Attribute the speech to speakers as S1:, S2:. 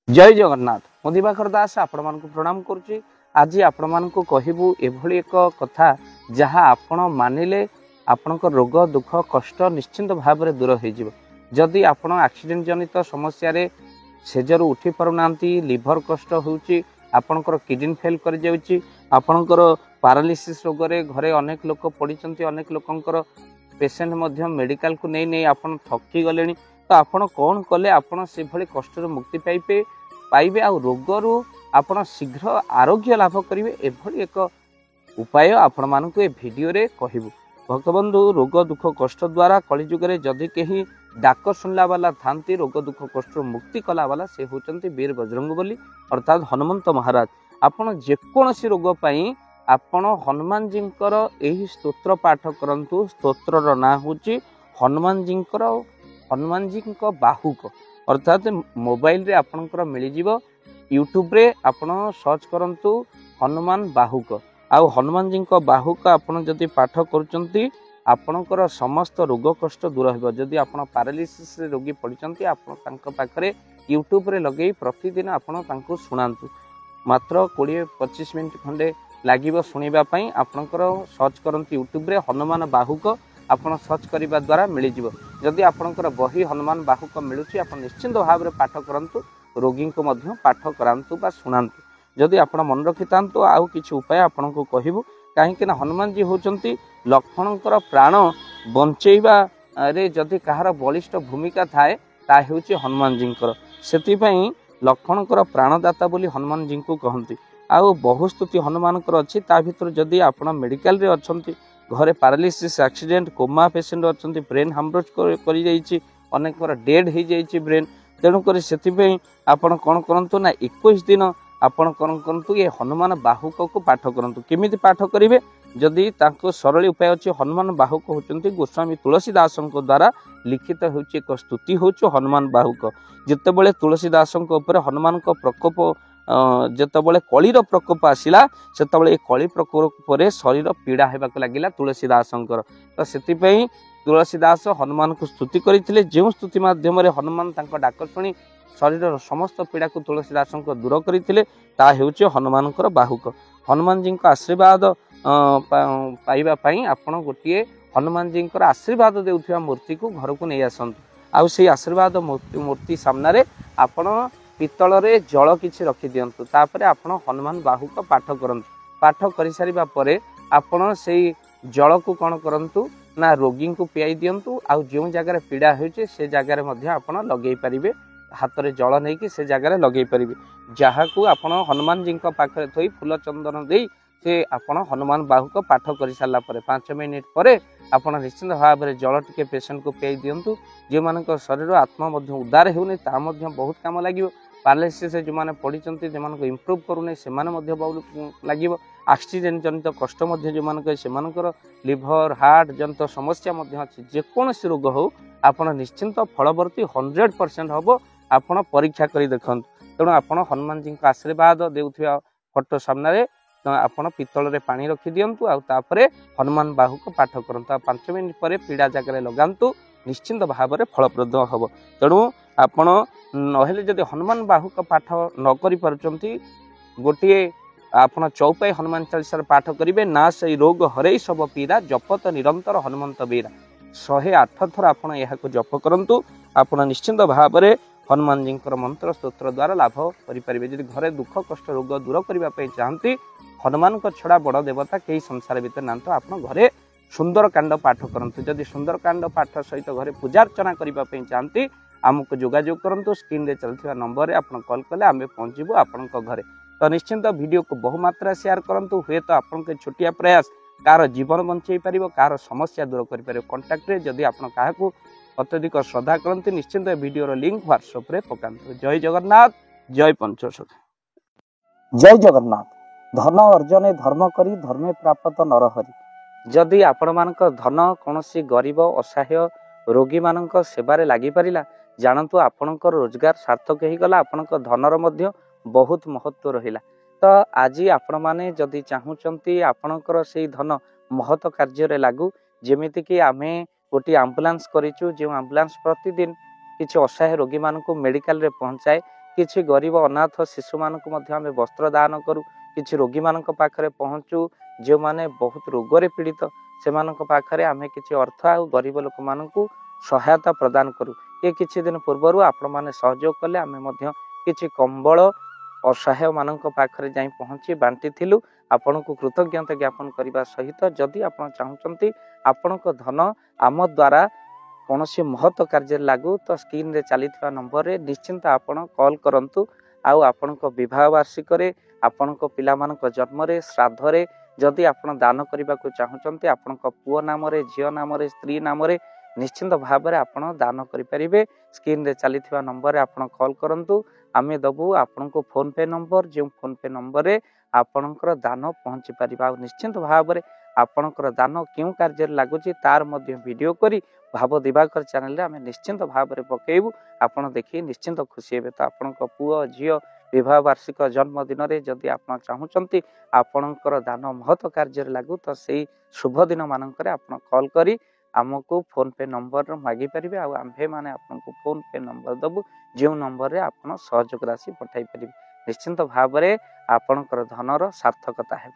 S1: जय जगन्नाथ मु दिवाकर दास आपण मानक प्रणाम करुच्ची। आज आपण मानक कहबू एभली एक कथा जहाँ आपण मानिले आपण रोग दुख कष्ट निश्चिंत भाव में दूर हो। जदि आपण एक्सीडेंट जनित समस्या रे सेजरू उठी पारुना, लिभर कष्ट होउची, आपणकर किडनी फेल कर जाउची, आपणकर पैरालिसिस रोग रे घरे अनेक लोक पड़िचंती, अनेक लोकंकर पेशेंट मध्य मेडिकल को नहीं नहीं आपण थकी गलेनी। तो आपण कौन कले आपण से भली कष्ट मुक्ति पाइबे आ रोगरू आपण शीघ्र आरोग्य लाभ करेंगे। एभली एक उपाय आपण मानक ए भिडियो रे कहबू। भक्तबंधु, रोग दुख कष्ट द्वारा कलिजुग रे जदि कहीं डाक शुणला वाला थांती, रोग दुख कष्ट मुक्ति कला वाला से होचंती वीर बजरंग बली अर्थात हनुमंत महाराज। आपण जेकोसी रोग पई आपण हनुमान जींकर एही स्तोत्र पाठ करंतु। स्तोत्रर ना होची हनुमान जींकर हनुमान जी बाहुक, अर्थात मोबाइल रे आपणकर मिल जिवो। यूट्यूब रे आपण सर्च करंतु हनुमान बाहुक। आउ हनुमान जी बाहुक आपण जदि पाठ करुचंती आपणकर समस्त रोग कष्ट दूर हो। जदि आपण पैरालिसिस रे रोगी पड़िचंती आपण तांको पाखरे यूट्यूब रे लगेई प्रतिदिन आपण तांको सुनांतु। मात्र 20-25 मिनिट खंडे लागिवो सुनिबा पई। आपणकर सर्च करंतु यूट्यूब रे हनुमान बाहुक, आपण सर्च करने द्वारा मिल जिवो। जदि आपणकर बही हनुमान बाहुक मिलुची आपण निश्चिंत भाव में पाठ करंतु, रोगी को मध्य पाठ करांतु बा सुनांतु। जदि आपण मन रखि तांतु आउ किछि उपाय आपनको कहबू। काहेकि ना हनुमान जी होचंती लक्ष्मणकर प्राण बंचेइबा रे जदि कहार बलिष्ठ भूमिका थाए ता हेउची हनुमान जींकर। सेति पई लक्ष्मणकर प्राणदाता बोली हनुमान जी को कहंती। आउ बहुस्तुति हनुमानकर अछि। ता भितर जदि आपण मेडिकल रे अछंती, घरे पैरालिसिस एक्सीडेंट कोमा पेशेंट अच्छा, ब्रेन हामरेज कर अनेक डेड हो जाइए ब्रेन। तेणुक से आपड़ कौन करूँ ना 21 दिन आपड़ कौन करूँ ये हनुमान बाहुक को पाठ करूँ। केमी पाठ करेंगे जदि सरल उपाय अच्छे। हनुमान बाहुक होती गोस्वामी तुलसीदास द्वारा लिखित एक स्तुति हूँ हनुमान बाहुक। जितेबाला तुलसीदास हनुमान प्रकोप जितेबाला कलिर प्रकोप आसला से कली प्रकोप शरीर पीड़ा होगा लगिला तुलसीदासंकर। तो से तुलसीदास हनुमान को स्तुति करते। जो स्तुति माध्यम हनुमान डाक शुणी शरीर समस्त पीड़ा को तुलसीदास दूर करते हनुमान बाहुक। हनुमान जी आशीर्वाद पाइबापी आपण गोटे हनुमान जी आशीर्वाद देउथिबा मूर्ति को घर को नहीं आसतु। आउ से आशीर्वाद मूर्ति सामने आपण पितल रे जल किछि रखि दियंतु। तापरे आपण हनुमान बाहुक पाठ करंतु। पाठ करि सारिबा परे आपण सेई जल को कोन करंतु ना रोगी को पियाई दियंतु। आउ जो जगह पीड़ा होइछे से जगह रे मध्ये आपण लगेई परिबे। हाथ रे जल नै कि से जगह रे लगेई परिबे। जहा को आपण हनुमान जी पाखरे थई फूल चंदन देई से आपण हनुमान बाहुक पाठ करि सारला परे 5 मिनिट परे आपण निश्चित भाव में जल टिके पेशेंट को पियाई दियंतु। जे मानक शरीर आत्मा मध्ये उद्धार हेउनी ता मध्ये बहुत काम लागिवो। पैरालिसिस जो मैंने पढ़ी जो इम्प्रूव करूना से बहुत लगे। एक्सीडेंट जनित कष्ट जो मानकर लिभर हार्ट जनित समस्या अच्छी जेकोसी रोग हो आपड़ निश्चिंत फलवर्ती 100% हम आपड़ परीक्षा कर देखु। तेणु आप हनुमान जी आशीर्वाद देउथिबा फोटो सामने आपड़ पितल रे पानी रखी दिंतु। आउे हनुमान बाहुक पाठ करूँ। 5 मिनिट पर पीड़ा जगह लगातु, निश्चिंत भाव में फलप्रद हम। तेणु आपण नहेले जदि हनुमान बाहुक पाठ न करि पारुचंती गोटे आपण चौपाई हनुमान चालीसा पाठ करेंगे ना से रोग हरई सब पीरा जपत निरंतर हनुमंत बीरा 108 थर आपण यह जप करंतु। आपण निश्चिंत भाव में हनुमान जी मंत्र स्तोत्र द्वारा लाभ करेंगे। जदि घरे दुख कष्ट रोग दूर करने चाहती हनुमान छड़ा बड़ देवता कई संसार भीतर ना तो आप घरे सुंदर कांड पाठ करंतु। जदि सुंदर कांड पाठ सहित घरे पूजार्चना करने चाहती आमको जोगाजोग करंतु। स्क्रीन रे चलथिबा नंबर रे आपण कॉल कले आमे पहुंचीबु आपनक घरे। तो निश्चिंत वीडियो को बहुमात्रा शेयर करंतु। हुए तो आपनके छोटिया प्रयास कार जीवन बंचई पारिबो, कार समस्या दूर करि पारिबो। कांटेक्ट रे जदि आपण काहाकू अत्यधिक श्रद्धा करंतु निश्चिंत वीडियो रो लिंक व्हाट्सएप रे पकांतु। जय जगन्नाथ, जय पंचसखा।
S2: जय जगन्नाथ। धन अर्जने धर्म करी धर्मे प्राप्त नरहरि।
S1: जदि आपण मानक धन कोनोसी गरीब असहाय रोगी मानक सेवारे लागि परिला जानतु आपणकर रोजगार सार्थक हो गला। आपणकर धनर मध्य बहुत महत्व रहिला। तो आज आपण माने जदि चाहूचंती आपणकर से धन महत कार्य रे लागू। जेमिति कि आमे गोटे एम्बुलेंस करिचु, जो एम्बुलेंस प्रतिदिन किछि असहाय रोगी मानक मेडिकल रे पहुंचाए। କିଛି ଗରିବ ଅନାଥ ଶିଶୁମାନଙ୍କୁ ମଧ୍ୟ ଆମେ ବସ୍ତ୍ର ଦାନ କରୁ, କିଛି ରୋଗୀମାନଙ୍କ ପାଖରେ ପହଞ୍ଚୁ, ଯେଉଁମାନେ ବହୁତ ରୋଗରେ ପୀଡ଼ିତ ସେମାନଙ୍କ ପାଖରେ ଆମେ କିଛି ଅର୍ଥ ଆଉ ଗରିବ ଲୋକମାନଙ୍କୁ ସହାୟତା ପ୍ରଦାନ କରୁ। ଏ କିଛି ଦିନ ପୂର୍ବରୁ ଆପଣମାନେ ସହଯୋଗ କଲେ ଆମେ ମଧ୍ୟ କିଛି କମ୍ବଳ ଅସହାୟମାନଙ୍କ ପାଖରେ ଯାଇ ପହଞ୍ଚି ବାଣ୍ଟିଥିଲୁ। ଆପଣଙ୍କୁ କୃତଜ୍ଞତା ଜ୍ଞାପନ କରିବା ସହିତ ଯଦି ଆପଣ ଚାହୁଁଛନ୍ତି ଆପଣଙ୍କ ଧନ ଆମ ଦ୍ୱାରା କୌଣସି ମହତ କାର୍ଯ୍ୟରେ ଲାଗୁ ତ ସ୍କ୍ରିନରେ ଚାଲିଥିବା ନମ୍ବରରେ ନିଶ୍ଚିନ୍ତ ଆପଣ କଲ୍ କରନ୍ତୁ। ଆଉ ଆପଣଙ୍କ ବିବାହ ବାର୍ଷିକରେ, ଆପଣଙ୍କ ପିଲାମାନଙ୍କ ଜନ୍ମରେ, ଶ୍ରାଦ୍ଧରେ ଯଦି ଆପଣ ଦାନ କରିବାକୁ ଚାହୁଁଛନ୍ତି, ଆପଣଙ୍କ ପୁଅ ନାମରେ, ଝିଅ ନାମରେ, ସ୍ତ୍ରୀ ନାମରେ ନିଶ୍ଚିନ୍ତ ଭାବରେ ଆପଣ ଦାନ କରିପାରିବେ। ସ୍କ୍ରିନରେ ଚାଲିଥିବା ନମ୍ବରରେ ଆପଣ କଲ୍ କରନ୍ତୁ, ଆମେ ଦେବୁ ଆପଣଙ୍କୁ ଫୋନ୍ପେ ନମ୍ବର, ଯେଉଁ ଫୋନ୍ପେ ନମ୍ବରରେ ଆପଣଙ୍କର ଦାନ ପହଞ୍ଚି ପାରିବା। ଆଉ ନିଶ୍ଚିନ୍ତ ଭାବରେ ଆପଣଙ୍କର ଦାନ କେଉଁ କାର୍ଯ୍ୟରେ ଲାଗୁଛି ତାର ମଧ୍ୟ ଭିଡ଼ିଓ କରି ଭାବ ଦିବାକର ଚ୍ୟାନେଲରେ ଆମେ ନିଶ୍ଚିନ୍ତ ଭାବରେ ପକାଇବୁ। ଆପଣ ଦେଖି ନିଶ୍ଚିନ୍ତ ଖୁସି ହେବେ। ତ ଆପଣଙ୍କ ପୁଅ ଝିଅ ବିବାହ ବାର୍ଷିକ ଜନ୍ମଦିନରେ ଯଦି ଆପଣ ଚାହୁଁଛନ୍ତି ଆପଣଙ୍କର ଦାନ ମହତ କାର୍ଯ୍ୟରେ ଲାଗୁ ତ ସେଇ ଶୁଭ ଦିନ ମାନଙ୍କରେ ଆପଣ କଲ୍ କରି ଆମକୁ ଫୋନ୍ପେ ନମ୍ବର ମାଗିପାରିବେ। ଆଉ ଆମ୍ଭେମାନେ ଆପଣଙ୍କୁ ଫୋନ୍ପେ ନମ୍ବର ଦେବୁ, ଯେଉଁ ନମ୍ବରରେ ଆପଣ ସହଯୋଗ ରାଶି ପଠାଇ ପାରିବେ। ନିଶ୍ଚିନ୍ତ ଭାବରେ ଆପଣଙ୍କର ଧନର ସାର୍ଥକତା ହେବ।